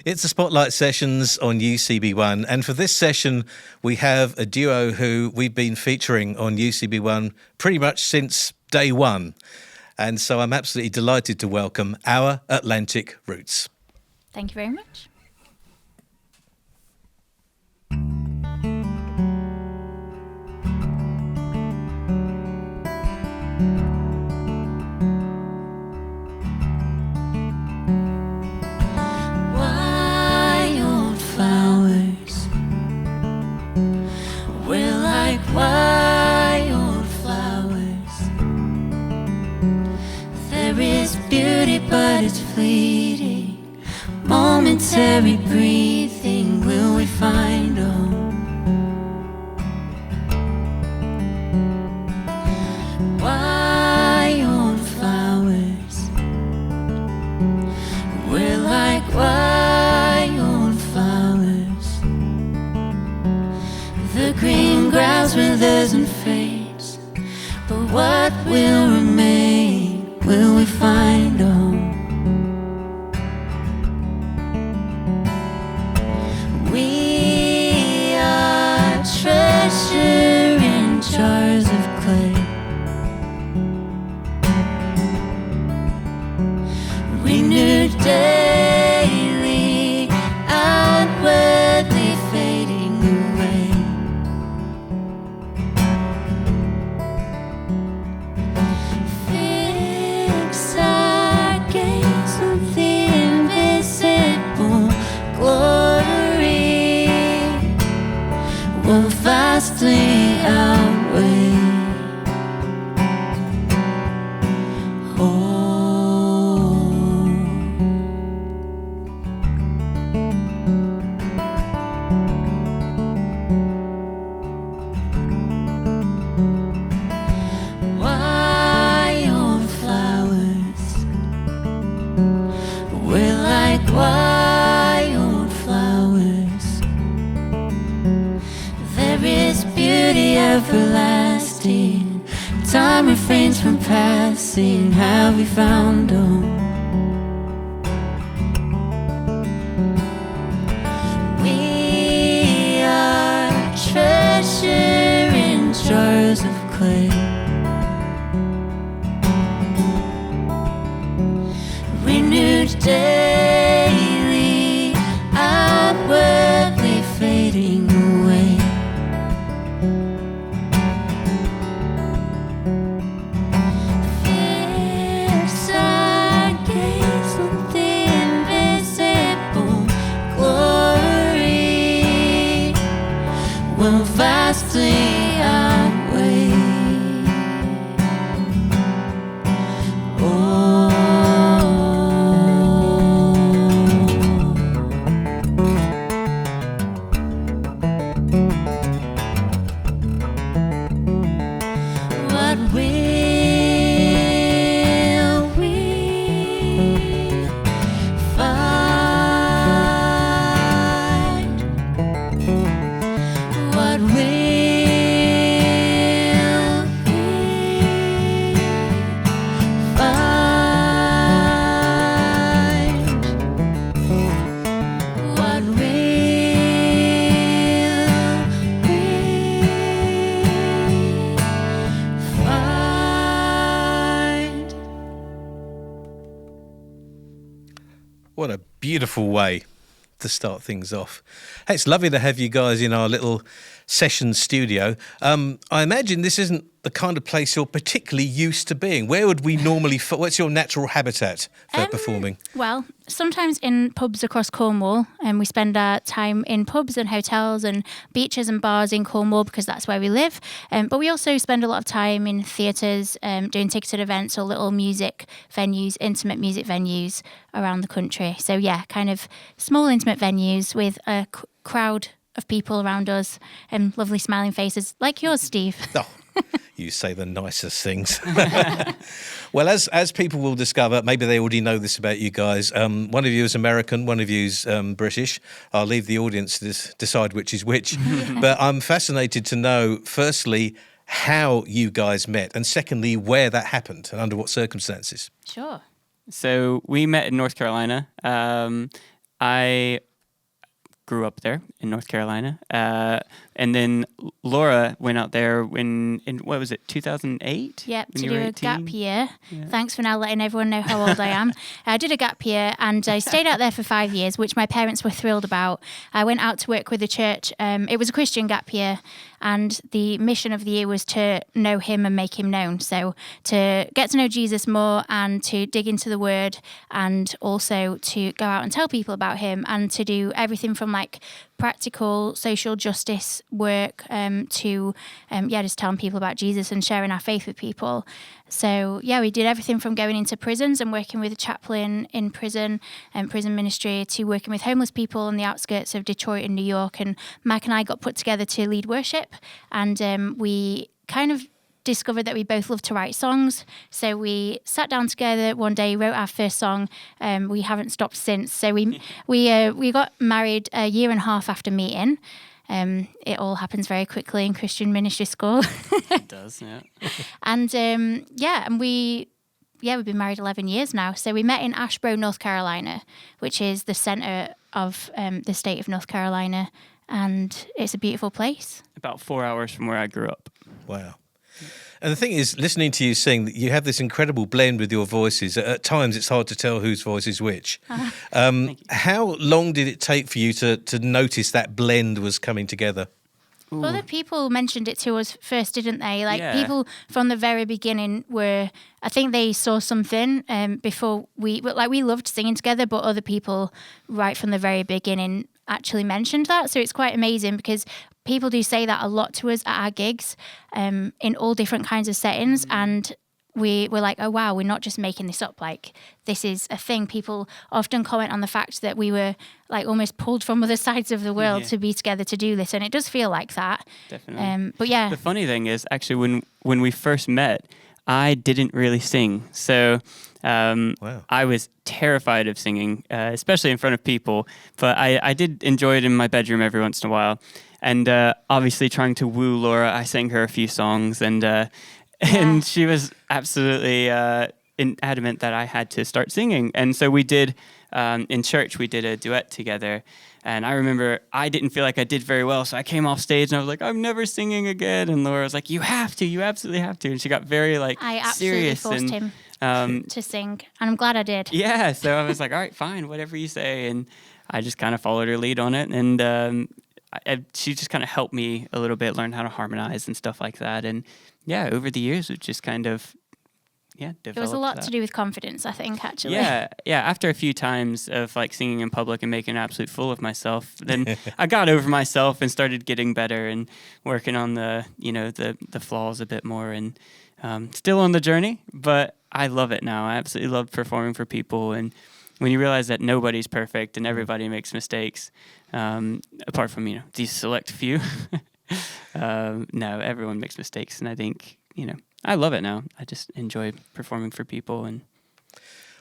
It's the Spotlight Sessions on UCB1, and for this session we have a duo who we've been featuring on UCB1 pretty much since day one, and so I'm absolutely delighted to welcome Our Atlantic Roots. Thank you very much. Wildflowers, we're like wildflowers. There is beauty, but it's fleeting. Momentary breathing, will we find home? Wildflowers, we're like wildflowers. The green grass withers and fades, but what will remain? Will we find home? We are treasure in jars of clay, renewed daily, outwardly fading away. Fix our gaze on the invisible glory will vastly outweigh. Wildflowers, we're like wildflowers. There is beauty everlasting. Time refrains from passing. Have we found home? We are treasure in jars of clay, renewed daily, outwardly fading away. Fix our gaze on the invisible glory will vastly outweigh. What will we find? What will we find? What will we find? What a beautiful way to start things off. Hey, it's lovely to have you guys in our little session studio. I imagine this isn't the kind of place you're particularly used to being. Where would we normally... What's your natural habitat for performing? Well, sometimes in pubs across Cornwall, and we spend our time in pubs and hotels and beaches and bars in Cornwall because that's where we live. But we also spend a lot of time in theatres, doing ticketed events or little music venues, intimate music venues around the country. So yeah, kind of small intimate venues with a crowd of people around us and lovely smiling faces like yours, Steve. Oh, you say the nicest things. Well, as people will discover, maybe they already know this about you guys. One of you is American, one of you is British. I'll leave the audience to decide which is which. But I'm fascinated to know, firstly, how you guys met, and secondly, where that happened and under what circumstances. Sure. So we met in North Carolina. I grew up there in North Carolina. And then Laura went out there in what was it, 2008? Yep, when to you were do a 18? gap year. Yeah. Thanks for now letting everyone know how old I am. I did a gap year and I stayed out there for 5 years, which my parents were thrilled about. I went out to work with a church. It was a Christian gap year, and the mission of the year was to know him and make him known. So to get to know Jesus more and to dig into the word, and also to go out and tell people about him, and to do everything from like practical social justice work to just telling people about Jesus and sharing our faith with people. So yeah, we did everything from going into prisons and working with a chaplain in prison and prison ministry, to working with homeless people on the outskirts of Detroit and New York. And Mike and I got put together to lead worship, and we kind of discovered that we both love to write songs. So we sat down together one day, wrote our first song. We haven't stopped since. So we got married a year and a half after meeting. It all happens very quickly in Christian ministry school. It does, yeah. And we've been married 11 years now. So we met in Asheboro, North Carolina, which is the center of the state of North Carolina. And it's a beautiful place. About 4 hours from where I grew up. Wow. And the thing is, listening to you sing, you have this incredible blend with your voices. At times, it's hard to tell whose voice is which. How long did it take for you to notice that blend was coming together? Ooh. Other people mentioned it to us first, didn't they? Like, Yeah. people from the very beginning I think they saw something before we loved singing together, but other people right from the very beginning actually mentioned that. So it's quite amazing, because people do say that a lot to us at our gigs in all different kinds of settings. And we're like, oh, wow, we're not just making this up. Like, this is a thing. People often comment on the fact that we were like almost pulled from other sides of the world to be together to do this. And it does feel like that. Definitely. But yeah. The funny thing is, actually, when we first met, I didn't really sing. So Wow. I was terrified of singing, especially in front of people. But I did enjoy it in my bedroom every once in a while. And obviously, trying to woo Laura, I sang her a few songs. And she was absolutely adamant that I had to start singing. And so we did, in church, we did a duet together. And I remember I didn't feel like I did very well. So I came off stage and I was like, I'm never singing again. And Laura was like, you have to, you absolutely have to. And she got very like I absolutely serious. forced him to sing. And I'm glad I did. Yeah. So I was like, all right, fine, whatever you say. And I just kind of followed her lead on it. And she just kind of helped me a little bit, learn how to harmonize and stuff like that. And yeah, over the years, it just kind of, developed. It was a lot to do with confidence, I think, actually. Yeah. After a few times of like singing in public and making an absolute fool of myself, then I got over myself and started getting better and working on the flaws a bit more, and still on the journey, but I love it now. I absolutely love performing for people. And when you realize that nobody's perfect and everybody makes mistakes, apart from, these select few, no, everyone makes mistakes. And I think, I love it now. I just enjoy performing for people. And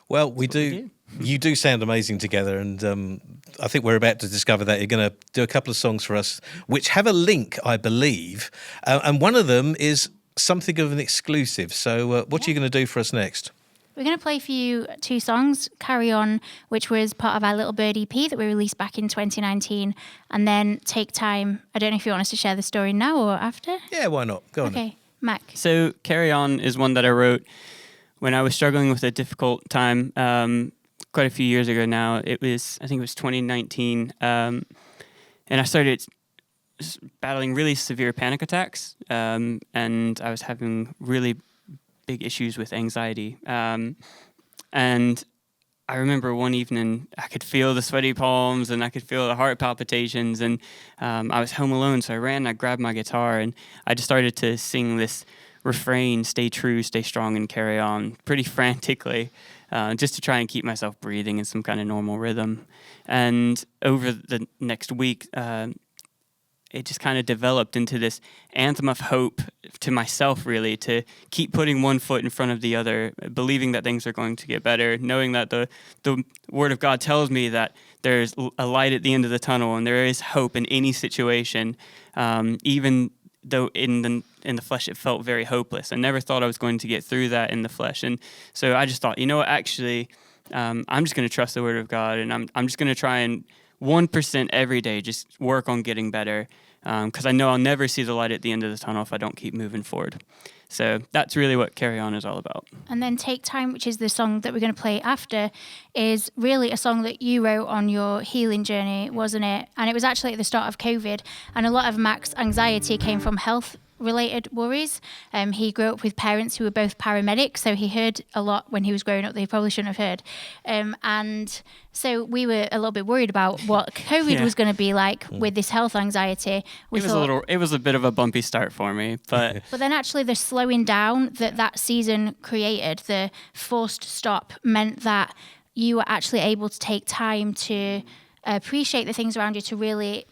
well, we do. You do sound amazing together, and I think we're about to discover that you're going to do a couple of songs for us, which have a link, I believe, and one of them is something of an exclusive. So, what are you going to do for us next? We're going to play for you 2 songs, Carry On, which was part of our Little Bird EP that we released back in 2019, and then Take Time. I don't know if you want us to share the story now or after. Yeah, why not? Go on. Okay, Mac. So Carry On is one that I wrote when I was struggling with a difficult time quite a few years ago now. I think it was 2019, and I started battling really severe panic attacks, and I was having really big issues with anxiety. And I remember one evening I could feel the sweaty palms and I could feel the heart palpitations, and I was home alone, so I ran and I grabbed my guitar and I just started to sing this refrain, stay true, stay strong, and carry on, pretty frantically, just to try and keep myself breathing in some kind of normal rhythm. And over the next week, it just kind of developed into this anthem of hope to myself, really, to keep putting one foot in front of the other, believing that things are going to get better, knowing that the Word of God tells me that there's a light at the end of the tunnel and there is hope in any situation, even though in the flesh it felt very hopeless. I never thought I was going to get through that in the flesh. And so I just thought, actually, I'm just going to trust the Word of God, and I'm just going to try and 1% every day just work on getting better, because I know I'll never see the light at the end of the tunnel if I don't keep moving forward. So that's really what Carry On is all about. And then Take Time, which is the song that we're going to play after, is really a song that you wrote on your healing journey, wasn't it? And it was actually at the start of COVID, and a lot of Mac's anxiety came from health-related worries. He grew up with parents who were both paramedics, so he heard a lot when he was growing up that he probably shouldn't have heard. And so we were a little bit worried about what COVID was going to be like with this health anxiety. It was a bit of a bumpy start for me, but but then actually the slowing down that season created, the forced stop, meant that you were actually able to take time to appreciate the things around you, to really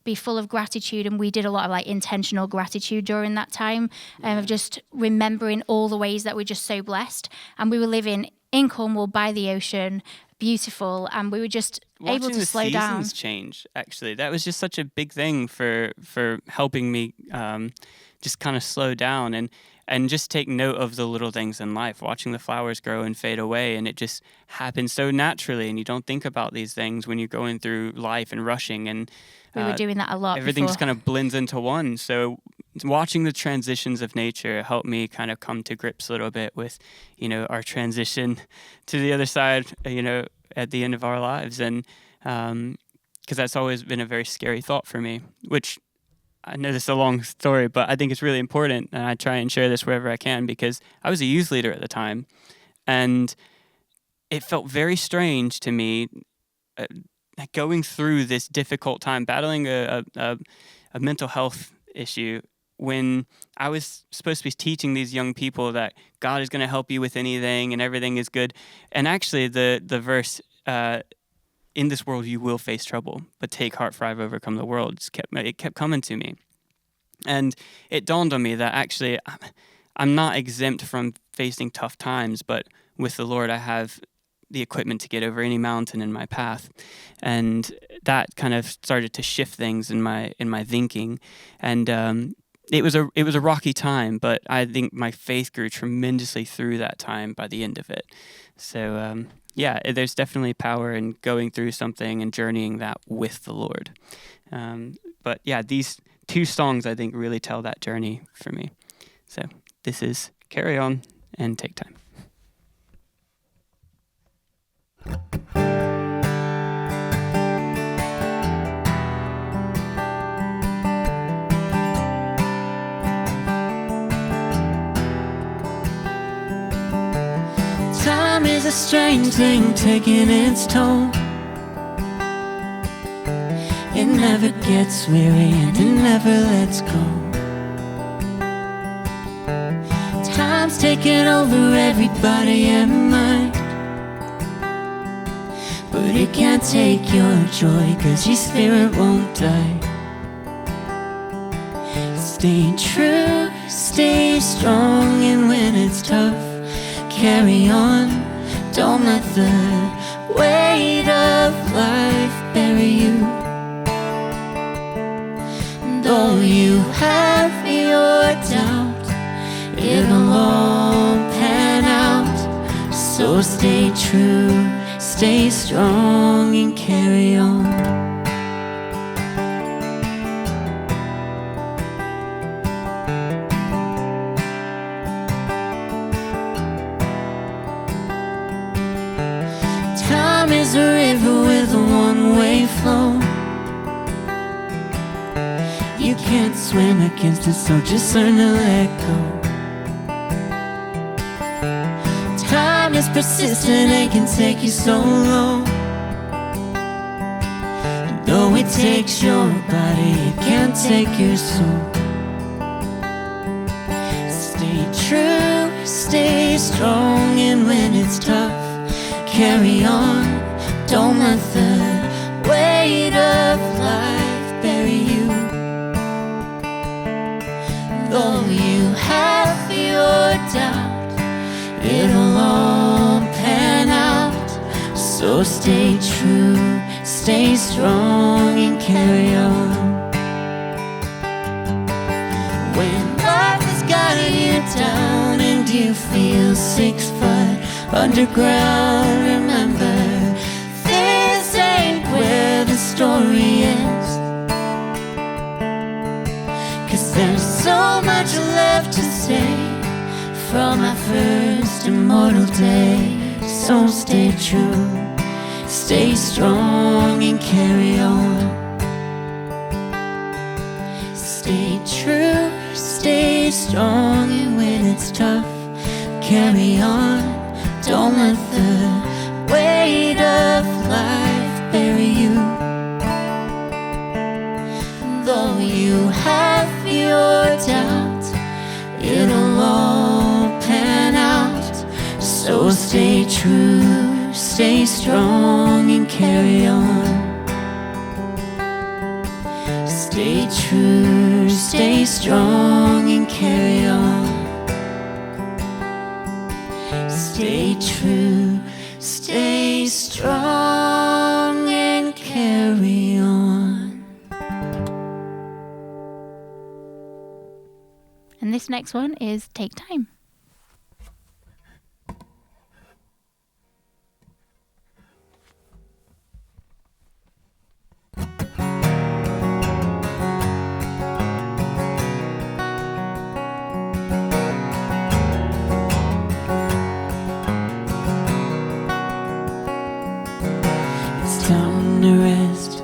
be full of gratitude. And we did a lot of like intentional gratitude during that time, of just remembering all the ways that we're just so blessed. And we were living in Cornwall by the ocean, beautiful, and we were just able to slow down. Watching the seasons change, actually, that was just such a big thing for helping me just kind of slow down and just take note of the little things in life, watching the flowers grow and fade away. And it just happens so naturally, and you don't think about these things when you're going through life and rushing. And we were doing that a lot. Everything before. just kind of blends into one. So watching the transitions of nature helped me kind of come to grips a little bit with, our transition to the other side, at the end of our lives. And because that's always been a very scary thought for me, which I know this is a long story, but I think it's really important. And I try and share this wherever I can, because I was a youth leader at the time. And it felt very strange to me going through this difficult time, battling a mental health issue, when I was supposed to be teaching these young people that God is going to help you with anything and everything is good. And actually the verse, in this world you will face trouble, but take heart, for I've overcome the world, it kept coming to me. And it dawned on me that actually I'm not exempt from facing tough times, but with the Lord I have the equipment to get over any mountain in my path. And that kind of started to shift things in my thinking. And it was a rocky time, but I think my faith grew tremendously through that time by the end of it. So there's definitely power in going through something and journeying that with the Lord. But these two songs I think really tell that journey for me. So this is Carry On and Take Time. Time is a strange thing taking its toll. It never gets weary and it never lets go. Time's taking over everybody and mind, but it can't take your joy, 'cause your spirit won't die. Stay true, stay strong, and when it's tough, carry on. Don't let the weight of life bury you. Though you have your doubt, it'll all pan out. So stay true, stay strong, and carry on. Time is a river with a one-way flow. You can't swim against it, so just learn to let go. Time is persistent and can take you so low. Though it takes your body, it can't take your soul. Stay true, stay strong, and when it's tough, carry on. Don't let the weight of life bury you. Though you have your doubt, it'll all pan out. So stay true, stay strong, and carry on. When life has got you down and you feel 6 foot underground. Remember, this ain't where the story ends, 'cause there's so much left to say from my first immortal day. So stay true, stay strong and carry on. Stay true, stay strong, and when it's tough, carry on. Don't let the weight of life bury you. Though you have your doubts, it'll all pan out. So stay true, stay strong and carry on. Stay true, stay strong and carry on. Stay true, stay strong and carry on. And this next one is Take Time. It's time to rest,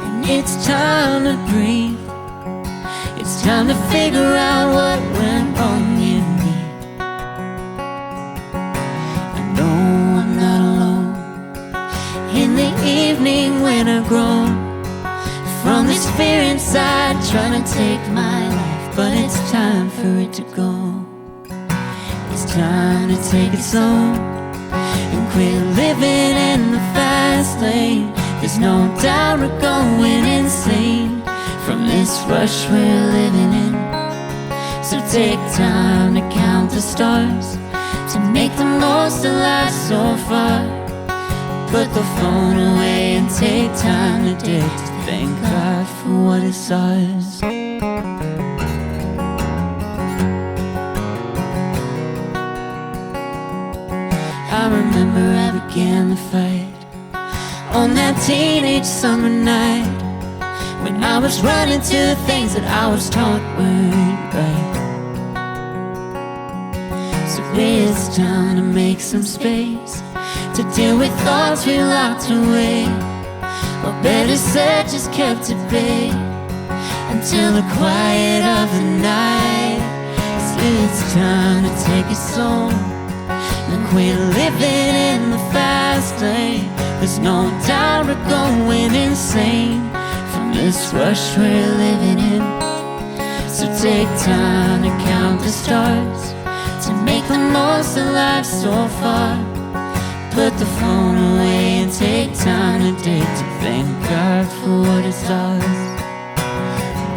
and it's time to breathe. It's time to figure out what went wrong in me. I know I'm not alone in the evening when I've grown from this fear inside trying to take my life. But it's time for it to go. It's time to take it slow and quit living in the fast lane. There's no doubt we're going insane from this rush we're living in. So take time to count the stars, to make the most of life so far. Put the phone away and take time today to thank God for what is ours. I remember I began the fight on that teenage summer night, when I was running to the things that I was taught weren't right. So it's time to make some space to deal with thoughts we locked away, or better said, just kept at bay until the quiet of the night. So it's time to take it slow and quit living in the fast lane. There's no doubt we're going insane from this rush we're living in. So take time to count the stars, to make the most of life so far. Put the phone away and take time today to thank God for what is ours.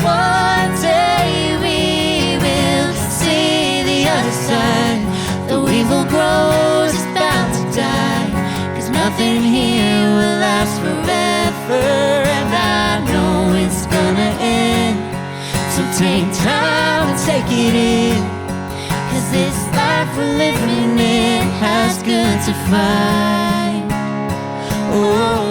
One day we will see the other side. Though evil grows, it's bound to die, 'cause nothing here will last forever, and I know it's gonna end. So take time and take it in, 'cause this life we're living in has good to find. Oh.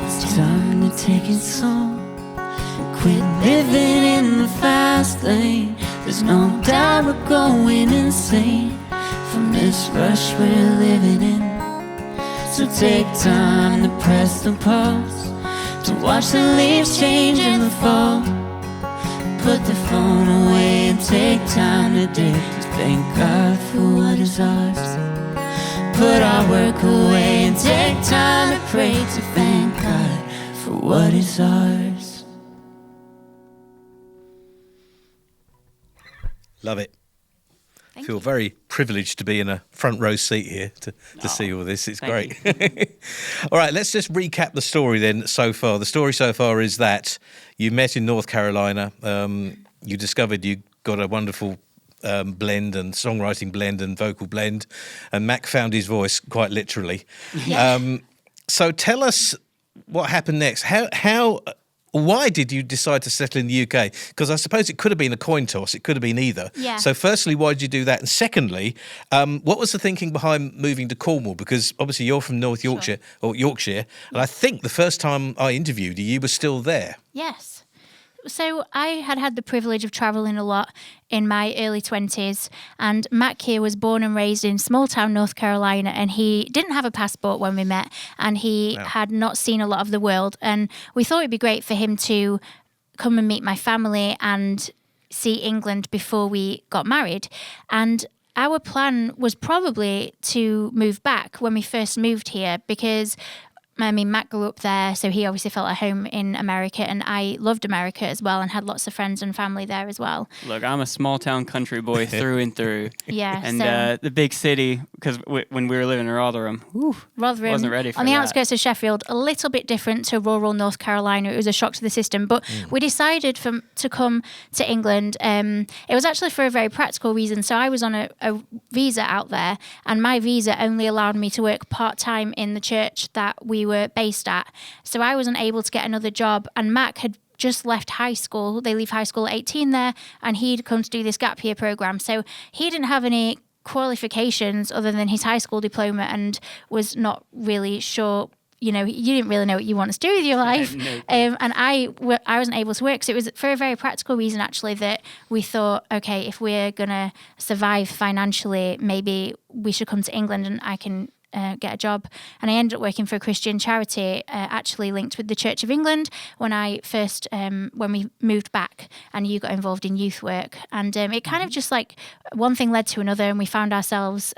It's time to take it slow, quit living in the fast lane. There's no doubt we're going insane from this rush we're living in. So take time to press the pause, to watch the leaves change in the fall. Put the phone away and take time today to thank God for what is ours. Put our work away and take time to pray, to thank God for what is ours. Love it. Thank Feel you. very privileged to be in a front row seat here to see all this. It's great. thank All right, let's just recap the story then so far. The story so far is that you met in North Carolina. You discovered you got a wonderful blend and songwriting blend and vocal blend, and Mac found his voice quite literally. Yeah. So tell us what happened next. Why did you decide to settle in the UK? Because I suppose it could have been a coin toss. It could have been either. Yeah. So firstly, why did you do that? And secondly, what was the thinking behind moving to Cornwall? Because obviously you're from North Yorkshire or Yorkshire. And I think the first time I interviewed you, you were still there. Yes. So I had the privilege of travelling a lot in my early 20s, and Mac here was born and raised in small town North Carolina, and he didn't have a passport when we met, and he had not seen a lot of the world, and we thought it'd be great for him to come and meet my family and see England before we got married. And our plan was probably to move back when we first moved here, because Matt grew up there, so he obviously felt at home in America, and I loved America as well and had lots of friends and family there as well. Look, I'm a small town country boy through and through. Yeah. And so the big city, because when we were living in Rotherham, wasn't ready for on the that. outskirts of Sheffield, a little bit different to rural North Carolina. It was a shock to the system, but we decided to come to England. It was actually for a very practical reason. So I was on a visa out there, and my visa only allowed me to work part-time in the church that we were based at. So I wasn't able to get another job, and Mac had just left high school. They leave high school at 18 there, and he'd come to do this gap year program. So he didn't have any qualifications other than his high school diploma, and was not really sure. You didn't really know what you want to do with your life. And I wasn't able to work. So it was for a very practical reason, actually, that we thought, okay, if we're going to survive financially, maybe we should come to England and I can get a job. And I ended up working for a Christian charity, actually linked with the Church of England, when we moved back, and you got involved in youth work. And it kind of just like one thing led to another, and we found ourselves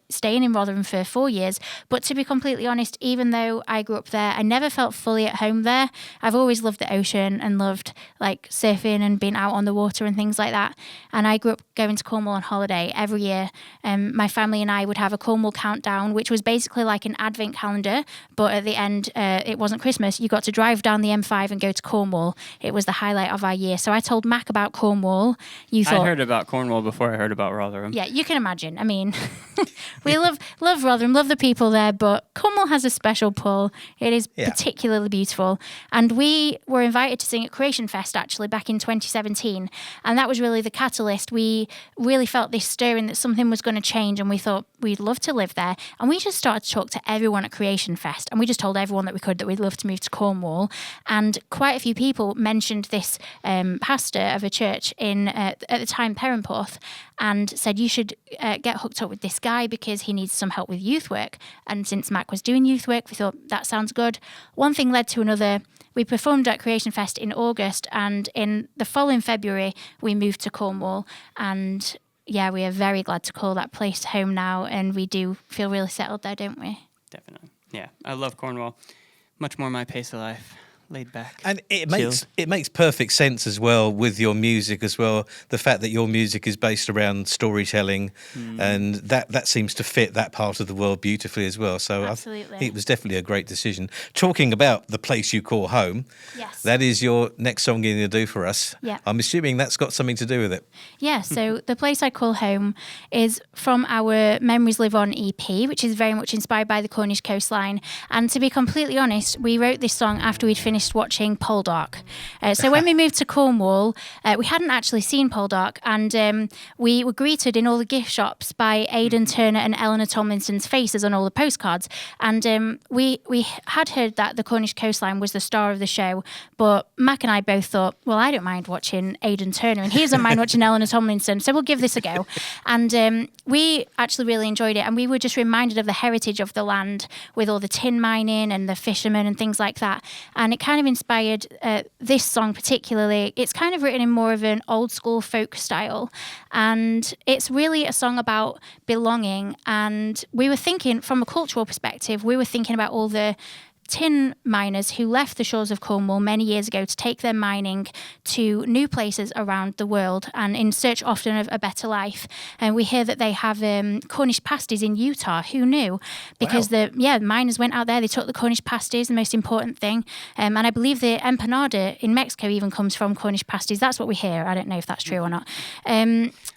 staying in Rotherham for 4 years. But to be completely honest, even though I grew up there, I never felt fully at home there. I've always loved the ocean and loved like surfing and being out on the water and things like that. And I grew up going to Cornwall on holiday every year. My family and I would have a Cornwall countdown, which was basically like an advent calendar, but at the end, it wasn't Christmas. You got to drive down the M5 and go to Cornwall. It was the highlight of our year. So I told Mac about Cornwall. I heard about Cornwall before I heard about Rotherham. Yeah, you can imagine. I mean, we love Rotherham, love the people there, but Cornwall has a special pull. It is particularly beautiful. And we were invited to sing at Creation Fest, actually, back in 2017. And that was really the catalyst. We really felt this stirring that something was going to change, and we thought we'd love to live there. And we just started to talk to everyone at Creation Fest, and we just told everyone that we could that we'd love to move to Cornwall. And quite a few people mentioned this pastor of a church in at the time Perranporth, and said you should get hooked up with this guy because he needs some help with youth work. And since Mac was doing youth work, we thought that sounds good. One thing led to another. We performed at Creation Fest in August, and in the following February we moved to Cornwall. And yeah, we are very glad to call that place home now, and we do feel really settled there, don't we? Definitely. Yeah, I love Cornwall. Much more my pace of life. Laid back. And it makes perfect sense as well with your music as well. The fact that your music is based around storytelling, and that seems to fit that part of the world beautifully as well. So absolutely. I think it was definitely a great decision. Talking about the place you call home, yes, that is your next song you're going to do for us. Yeah. I'm assuming that's got something to do with it. Yeah, so the place I call home is from our Memories Live On EP, which is very much inspired by the Cornish coastline. And to be completely honest, we wrote this song after we'd finished watching Poldark. So when we moved to Cornwall, we hadn't actually seen Poldark, and we were greeted in all the gift shops by Aidan Turner and Eleanor Tomlinson's faces on all the postcards. And we had heard that the Cornish coastline was the star of the show, but Mac and I both thought, well, I don't mind watching Aidan Turner, and he doesn't mind watching Eleanor Tomlinson, so we'll give this a go. And we actually really enjoyed it, and we were just reminded of the heritage of the land with all the tin mining and the fishermen and things like that. And it kind of inspired this song particularly. It's kind of written in more of an old school folk style, and it's really a song about belonging. And we were thinking from a cultural perspective, we were thinking about all the tin miners who left the shores of Cornwall many years ago to take their mining to new places around the world and in search often of a better life. And we hear that they have Cornish pasties in Utah. Who knew? Because the miners went out there, they took the Cornish pasties, the most important thing. And I believe the empanada in Mexico even comes from Cornish pasties. That's what we hear. I don't know if that's true or not.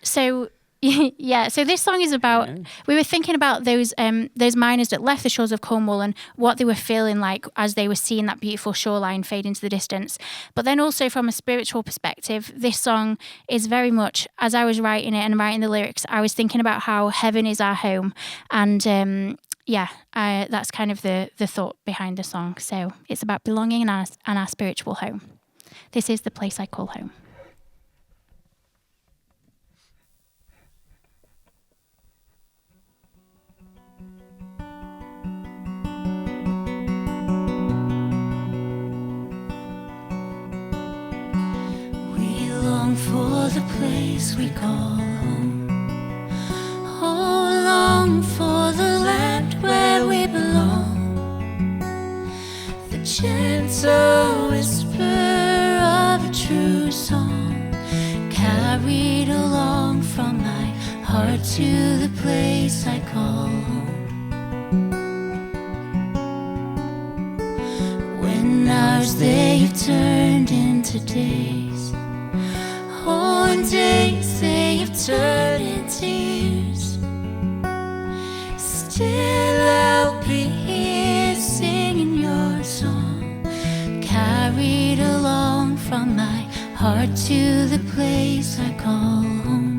So this song is about, we were thinking about those miners that left the shores of Cornwall and what they were feeling like as they were seeing that beautiful shoreline fade into the distance. But then also from a spiritual perspective, this song is very much, as I was writing it and writing the lyrics, I was thinking about how heaven is our home. And that's kind of the thought behind the song. So it's about belonging and our spiritual home. This is the place I call home. For the place we call home. Oh, long for the land where we belong. The gentle whisper of a true song, carried along from my heart to the place I call home. When hours they have turned into days, and days they have turned into years, still I'll be here singing your song, carried along from my heart to the place I call home.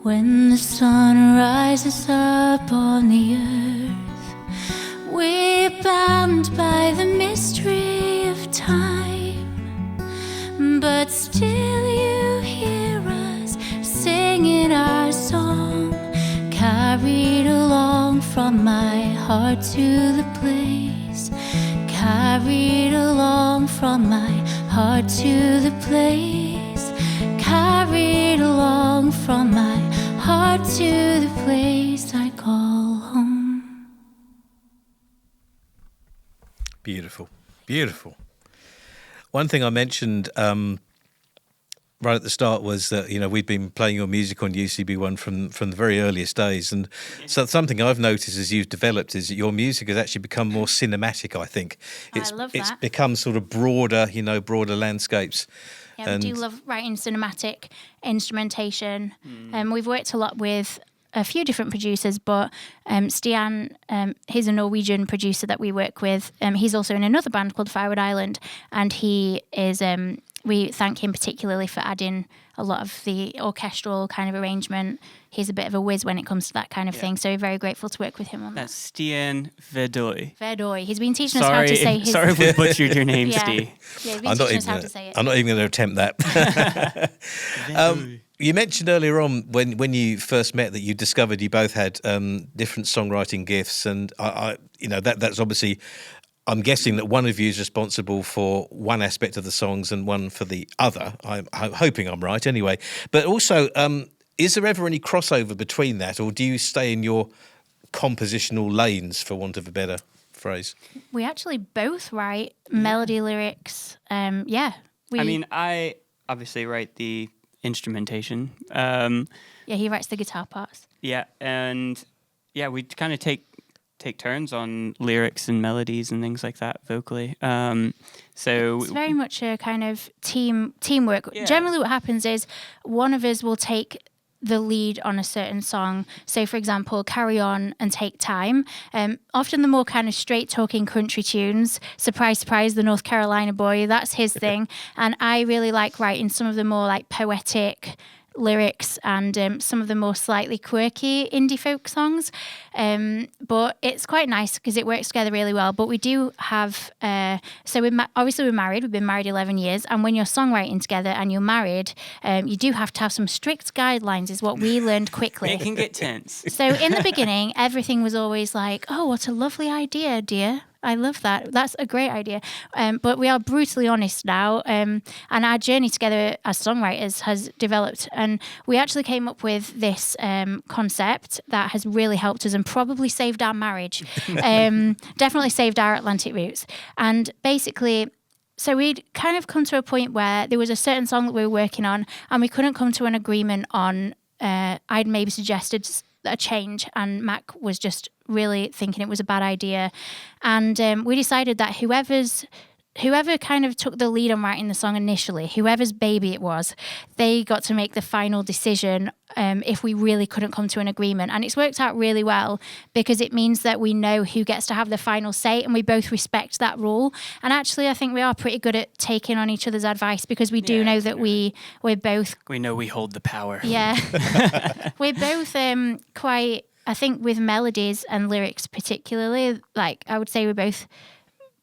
When the sun rises up on the earth, we're bound by the mystery of time, but still you hear us singing our song, carried along from my heart to the place, carried along from my heart to the place, carried along from my heart to the place I call home. Beautiful, beautiful. One thing I mentioned right at the start was that, you know, we've been playing your music on UCB1 from the very earliest days, and so something I've noticed as you've developed is that your music has actually become more cinematic. I think I love that. It's become sort of broader, you know, broader landscapes. Yeah, we do love writing cinematic instrumentation. We've worked a lot with a few different producers, but Stian, he's a Norwegian producer that we work with. He's also in another band called Firewood Island, and he is. We thank him particularly for adding a lot of the orchestral kind of arrangement. He's a bit of a whiz when it comes to that kind of thing, so we're very grateful to work with him on that. That's Stian Vedoy. Vedoy. He's been teaching us how to say his... Sorry if we butchered your name, Yeah. Steve. Yeah, he's been teaching us how to say it. I'm not even going to attempt that. You mentioned earlier on when you first met that you discovered you both had different songwriting gifts, and I you know that's obviously. I'm guessing that one of you is responsible for one aspect of the songs and one for the other. I'm hoping I'm right anyway. But also, is there ever any crossover between that, or do you stay in your compositional lanes, for want of a better phrase? We actually both write melody lyrics. I mean, I obviously write the instrumentation. He writes the guitar parts. Yeah, and we kind of take turns on lyrics and melodies and things like that vocally. So it's very much a kind of teamwork. Yeah. Generally what happens is one of us will take the lead on a certain song. So, for example, Carry On and Take Time. Often the more kind of straight talking country tunes. Surprise, surprise, the North Carolina boy, that's his thing. And I really like writing some of the more like poetic lyrics and some of the more slightly quirky indie folk songs. But it's quite nice because it works together really well. But we do have, so obviously we're married. We've been married 11 years. And when you're songwriting together and you're married, you do have to have some strict guidelines is what we learned quickly. It can get tense. So in the beginning, everything was always like, oh, what a lovely idea, dear. I love that. That's a great idea. But we are brutally honest now. And our journey together as songwriters has developed. And we actually came up with this concept that has really helped us and probably saved our marriage. Definitely saved our Atlantic roots. And basically, so we'd kind of come to a point where there was a certain song that we were working on and we couldn't come to an agreement on, I'd maybe suggested a change and Mac was just really thinking it was a bad idea. And we decided that whoever kind of took the lead on writing the song initially, whoever's baby it was, they got to make the final decision if we really couldn't come to an agreement. And it's worked out really well because it means that we know who gets to have the final say and we both respect that rule. And actually, I think we are pretty good at taking on each other's advice because we do know that we're both... We know we hold the power. Yeah. We're both quite, I think with melodies and lyrics particularly, like I would say we're both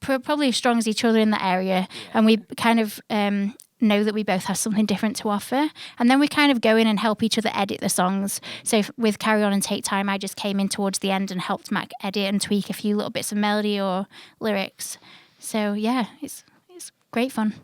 probably as strong as each other in that area, and we kind of know that we both have something different to offer, and then we kind of go in and help each other edit the songs. So with Carry On and Take Time, I just came in towards the end and helped Mac edit and tweak a few little bits of melody or lyrics. So yeah, it's great fun.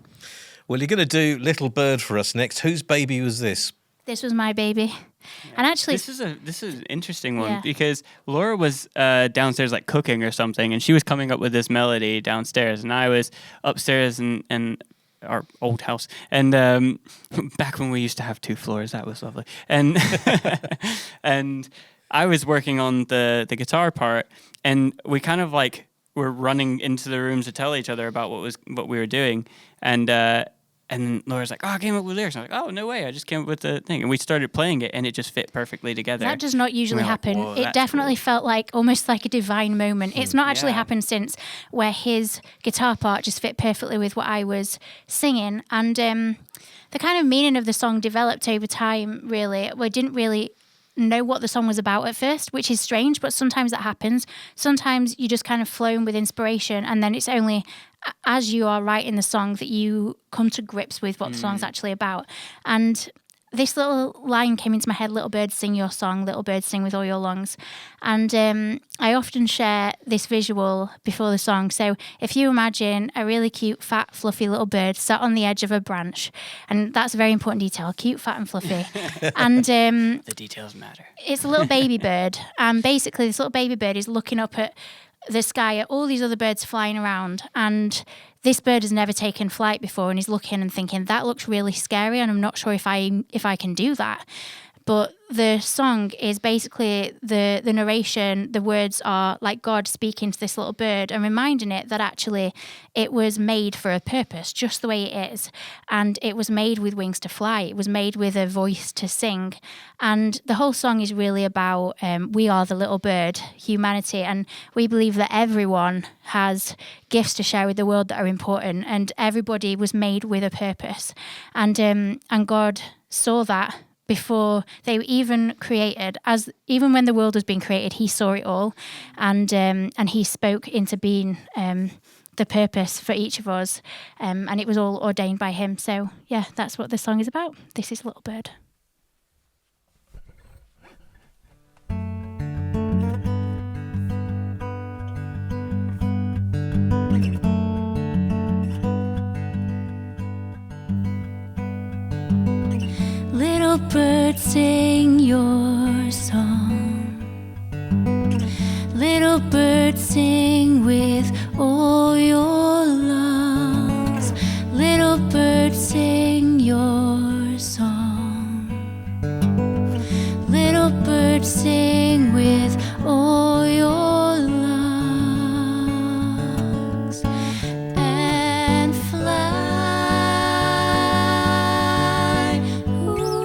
Well, you're going to do Little Bird for us next. Whose baby was this? This was my baby. Yeah. And actually, this is an interesting one because Laura was downstairs like cooking or something, and she was coming up with this melody downstairs, and I was upstairs in our old house, and back when we used to have 2 floors, that was lovely, and and I was working on the guitar part, and we kind of like were running into the rooms to tell each other about what we were doing, and Laura's like, oh, I came up with lyrics. I'm like, oh, no way. I just came up with the thing. And we started playing it, and it just fit perfectly together. That does not usually happen. Like, it definitely felt like almost like a divine moment. It's not actually happened since where his guitar part just fit perfectly with what I was singing. And the kind of meaning of the song developed over time, really. We didn't really know what the song was about at first, which is strange, but sometimes that happens. Sometimes you just kind of flown with inspiration, and then it's only as you are writing the song that you come to grips with what the song's actually about. And this little line came into my head, little bird, sing your song, little bird, sing with all your lungs. And I often share this visual before the song. So if you imagine a really cute, fat, fluffy little bird sat on the edge of a branch, and that's a very important detail, cute, fat and fluffy. And the details matter. It's a little baby bird. And basically this little baby bird is looking up at the sky at all these other birds flying around, and this bird has never taken flight before and he's looking and thinking, that looks really scary and I'm not sure if I can do that. But the song is basically the narration, the words are like God speaking to this little bird and reminding it that actually it was made for a purpose, just the way it is. And it was made with wings to fly. It was made with a voice to sing. And the whole song is really about we are the little bird, humanity. And we believe that everyone has gifts to share with the world that are important. And everybody was made with a purpose. And God saw that before they were even created, even when the world was being created, he saw it all, and he spoke into being the purpose for each of us, and it was all ordained by him. So yeah, that's what the song is about. This is Little Bird. Little bird, sing your song. Little bird, sing with all your lungs. Little bird, sing your song. Little bird, sing with all your lungs and fly. Ooh.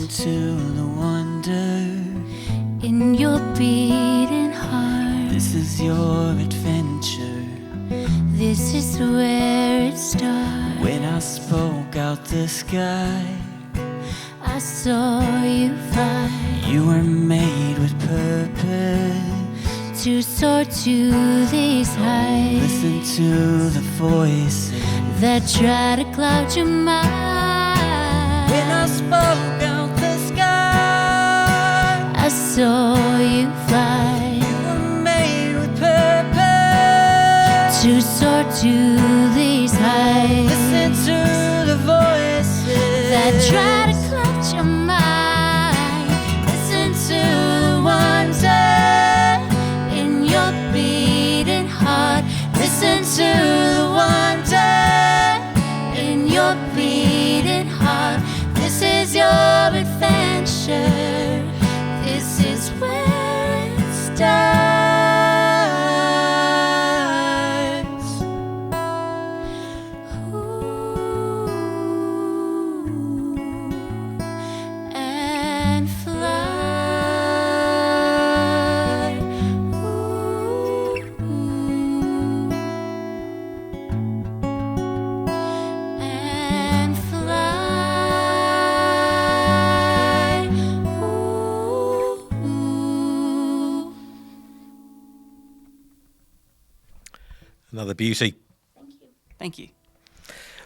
Listen to the wonder in your beating heart. This is your adventure. This is where it starts. When I spoke out the sky, I saw you fly you were made with purpose. to soar to these heights Listen to the voices that try to cloud your mind. when I spoke out the sky. I saw you fly You were made with purpose. to soar to these heights Listen to the voices that try to cloud your mind. Listen to the wonder in your beating heart. Listen to the wonder in your beating heart. This is your adventure. This is where it starts. Ooh, and fly. Ooh, and fly. Ooh. Another beauty. Thank you.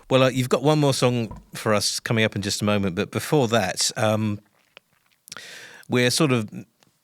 Well, you've got one more song for us coming up in just a moment, but before that, we're sort of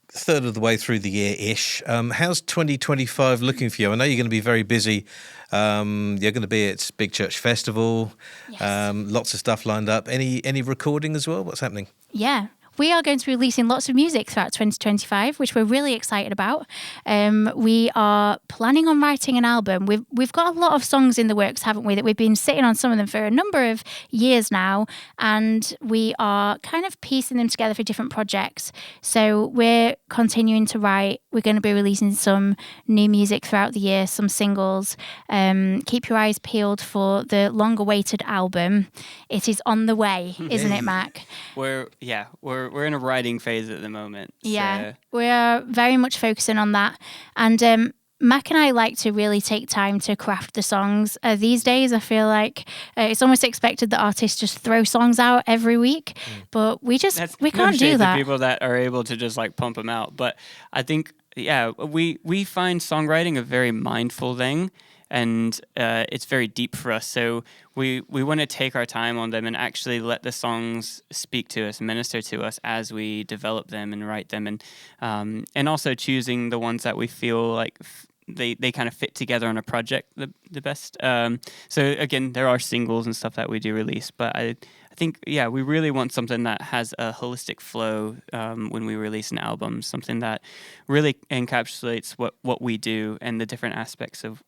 third of the way through the year-ish. How's 2025 looking for you? I know you're going to be very busy. You're going to be at Big Church Festival. Yes. Lots of stuff lined up. Any recording as well? What's happening? Yeah. We are going to be releasing lots of music throughout 2025, which we're really excited about. We are planning on writing an album. We've got a lot of songs in the works, haven't we, that we've been sitting on some of them for a number of years now, and we are kind of piecing them together for different projects. So we're continuing to write. We're going to be releasing some new music throughout the year, some singles. Keep your eyes peeled for the long-awaited album. It is on the way, isn't it, Mac? We're in a writing phase at the moment. Yeah, So we're very much focusing on that. And Mac and I like to really take time to craft the songs. These days, I feel like it's almost expected that artists just throw songs out every week, but we can't no do shade to that. people that are able to just like pump them out. But I think, we find songwriting a very mindful thing. And it's very deep for us. So we want to take our time on them and actually let the songs speak to us, minister to us as we develop them and write them. And also choosing the ones that we feel like they kind of fit together on a project the best. So again, there are singles and stuff that we do release, but I think, we really want something that has a holistic flow when we release an album, something that really encapsulates what we do and the different aspects of,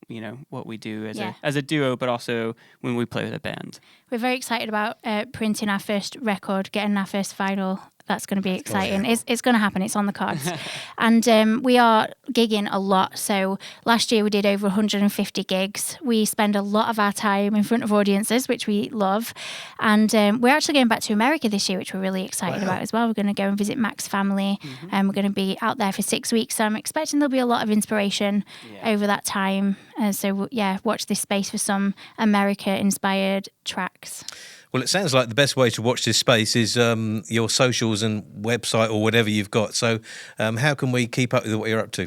what we do as a duo, but also when we play with a band. We're very excited about printing our first record, getting our first vinyl. That's going to be exciting. yeah. It's going to happen. It's on the cards. And we are gigging a lot. So last year we did over 150 gigs. We spend a lot of our time in front of audiences, which we love. And we're actually going back to America this year, which we're really excited about as well. We're going to go and visit Mac's family, and we're going to be out there for 6 weeks. So I'm expecting there'll be a lot of inspiration over that time. So watch this space for some America-inspired tracks. Well, it sounds like the best way to watch this space is your socials and website or whatever you've got. So how can we keep up with what you're up to?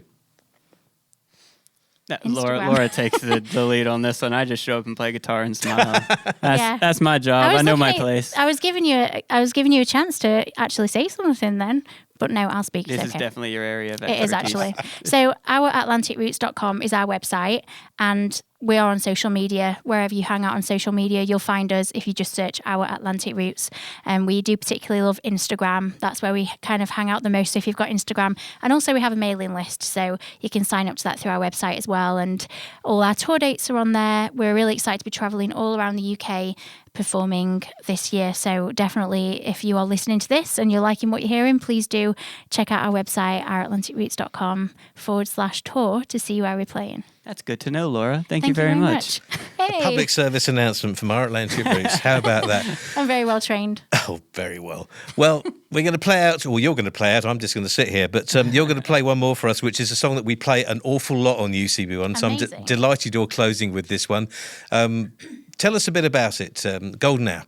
Laura takes the lead on this one. I just show up and play guitar and smile. That's my job. I know my place. I was giving you a chance to actually say something then. But no, I'll speak. This it's is okay. definitely your area of expertise. It is actually. So ouratlanticroots.com is our website, and we are on social media. Wherever you hang out on social media, you'll find us if you just search Our Atlantic Roots. And we do particularly love Instagram. That's where we kind of hang out the most. So if you've got Instagram, and also we have a mailing list, so you can sign up to that through our website as well. And all our tour dates are on there. We're really excited to be traveling all around the UK performing this year. So definitely, if you are listening to this and you're liking what you're hearing, please do check out our website, ouratlanticroots.com/tour to see where we're playing. That's good to know, Laura. Thank you very much. Hey. Public service announcement from Our Atlantic Roots. How about that? I'm very well trained. Oh, very well. Well, We're going to play out, or you're going to play out, I'm just going to sit here, but you're going to play one more for us, which is a song that we play an awful lot on UCB1. So Amazing. I'm delighted you're closing with this one. Tell us a bit about it. Golden Hour.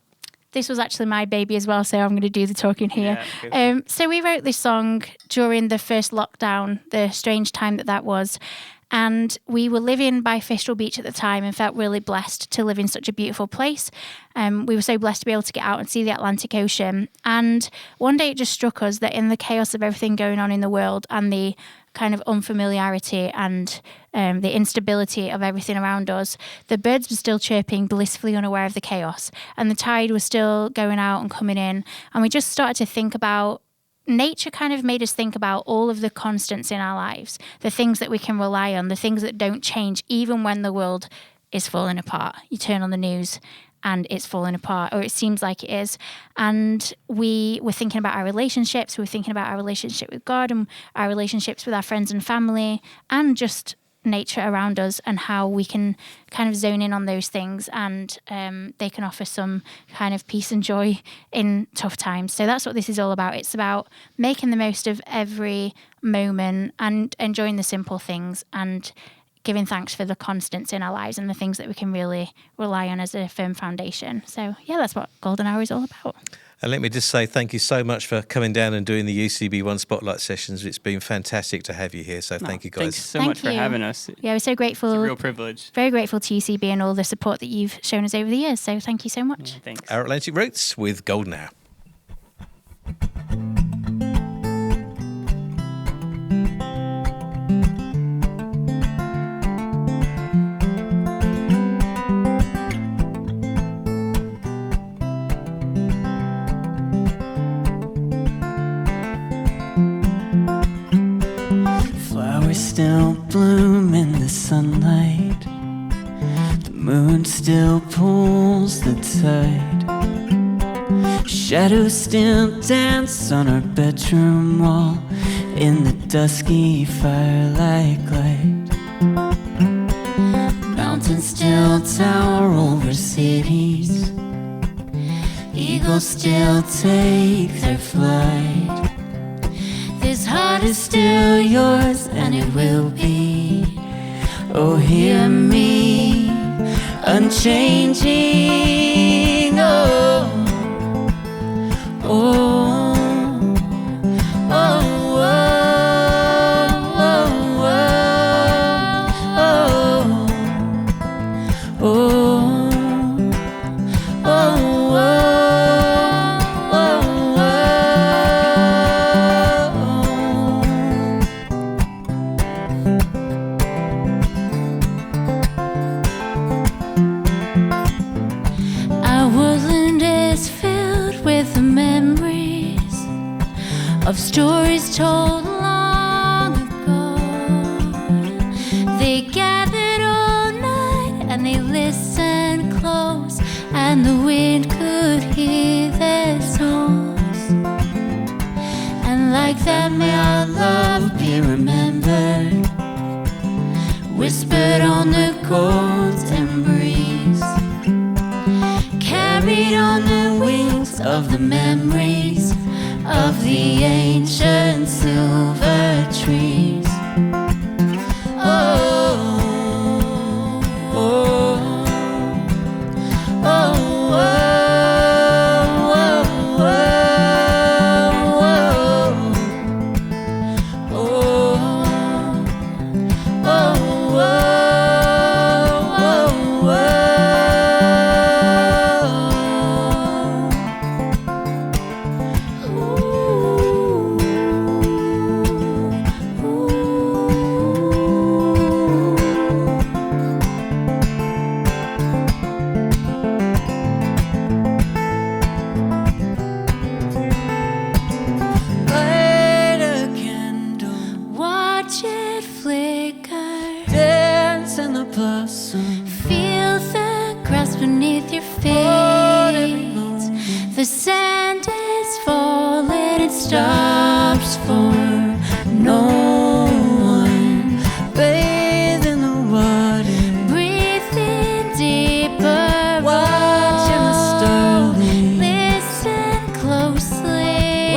This was actually my baby as well, so I'm going to do the talking here. Yeah, so we wrote this song during the first lockdown, the strange time that was. And we were living by Fistral Beach at the time and felt really blessed to live in such a beautiful place. We were so blessed to be able to get out and see the Atlantic Ocean. And one day it just struck us that in the chaos of everything going on in the world and the kind of unfamiliarity and the instability of everything around us, the birds were still chirping, blissfully unaware of the chaos. And the tide was still going out and coming in. And we just started to think about nature. Kind of made us think about all of the constants in our lives, the things that we can rely on, the things that don't change even when the world is falling apart. You turn on the news and it's falling apart, or it seems like it is. And we were thinking about our relationships. We were thinking about our relationship with God and our relationships with our friends and family, and just nature around us, and how we can kind of zone in on those things, and they can offer some kind of peace and joy in tough times. So that's what this is all about. It's about making the most of every moment and enjoying the simple things and giving thanks for the constants in our lives and the things that we can really rely on as a firm foundation. So yeah, that's what Golden Hour is all about. And let me just say thank you so much for coming down and doing the UCB1 Spotlight sessions. It's been fantastic to have you here, so thank you, guys. Thanks so Thank much for you. having us. Yeah, we're so grateful. It's a real privilege. Very grateful to UCB and all the support that you've shown us over the years. So thank you so much. Yeah, thanks. Our Atlantic Roots with Golden Hour. Flowers still bloom in the sunlight. The moon still pulls the tide. Shadows still dance on our bedroom wall in the dusky firelight light. Mountains still tower over cities. Eagles still take their flight. This heart is still yours and it will be. Oh, hear me, unchanging. Oh, oh, oh, oh, oh, oh, oh, oh, oh. Of stories told long ago. They gathered all night and they listened close, and the wind could hear their songs. And like that may our love be remembered, whispered on the golden breeze, carried on the wings of the memories of the ancient silver trees. Oh, oh, oh, oh, stops for no one. Bathe in the water, breathe in deeper, watching the starlight, listen closely.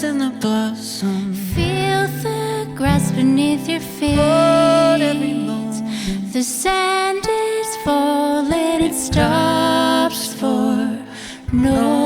flowers and the blossom. Feel the grass beneath your feet. Hold every moment. The sand is falling, it stops for no